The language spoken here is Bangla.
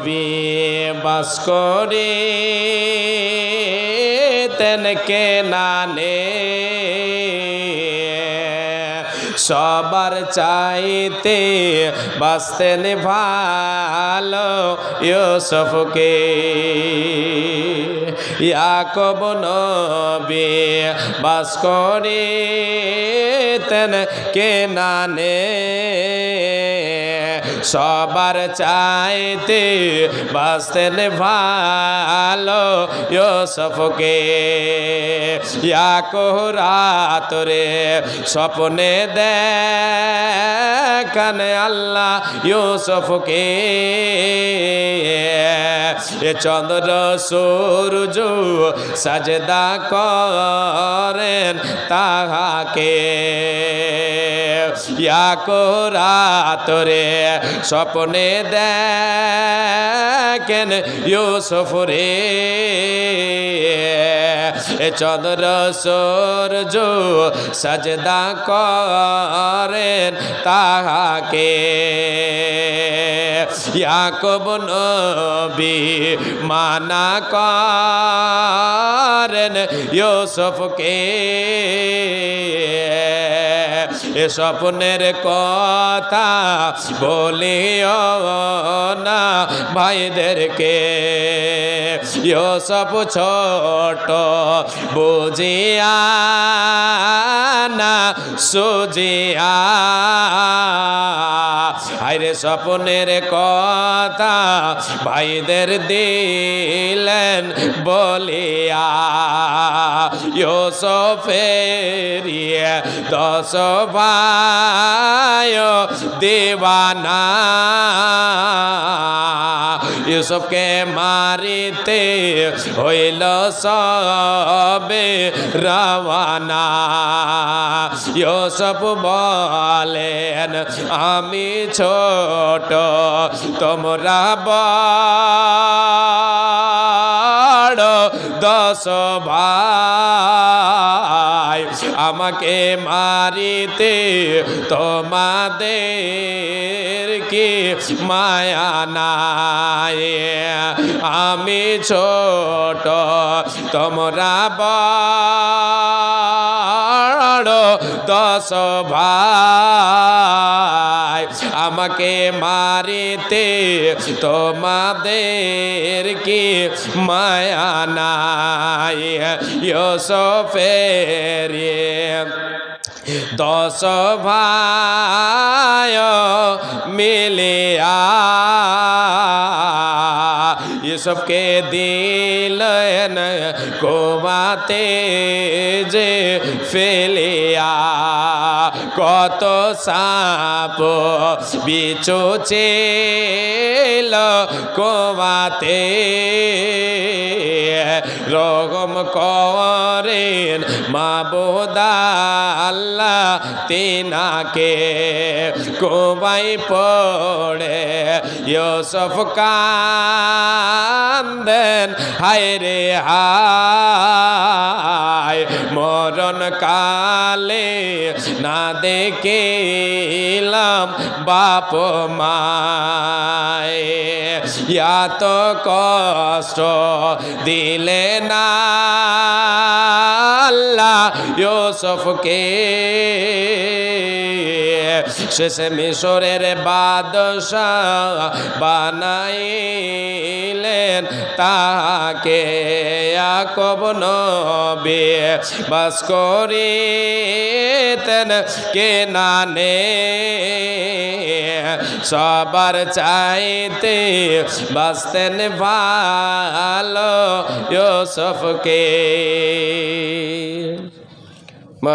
নবী বাস করিতেন কেনানে সবার চাইতে বাসতেন ভালো ইউসুফকে ইয়াকুব নবী বাস করিতেন কেনানে সবার চাইতে বাসতেন ভালো ইউসুফকে ইয়াকুব রাতরে স্বপ্নে দেখান আল্লাহ ইউসুফকে এ চন্দ্র সূর্য সাজদা করেন তাহাকে ইয়াকুব রাতরে স্বপ্নে দেখেন ইউসুফ রে এ চন্দ্র সূর্য সাজদা করেন তাহাকে ইয়াকুব নবী মানা করেন ইউসুফকে এ স্বপ্নের কথা বলিও না ভাইদেরকে ইউসুফ ছোট বুঝিয়া না সুজিয়া আরে স্বপ্নের কথা ভাইদের দিলেন বলিয়া ইউসুফের 10 ভাই দিওয়ানা ইউসুফকে মারিতে হইল সবে রওয়ানা ইউসুফ বলেন আমি ছোট তোমরা বড় 10 ভাই আমাকে মারিতে তোমাদের কি মায়া নাই আমি ছোট তোমরা বড় 10 ভাই আমাকে মারিতে তোমাদের কি মায়া নাই ইউসুফের 10 ভাই মিলিয়া ইউসুফকে দিলেন কুয়াতে যে ফেলিয়া কত সাপ বিচ্ছু ছিল কুয়াতে রহম করেন মাবুদ আল্লাহ তিনাকে কুয়ায় পড়ে ইউসুফ কান্দেন হায় রে হায় মরণ কালে না দেখিলাম বাপ মায় এত কষ্ট দিলে না আল্লাহ ইউসুফকে শেষে মিশরের বাদশাহ বানাইলেন তাহাকে ইয়াকুব নবী বাস করিতেন কেনানে সবার চাইতে বাসতেন ভালো ইউসুফকে।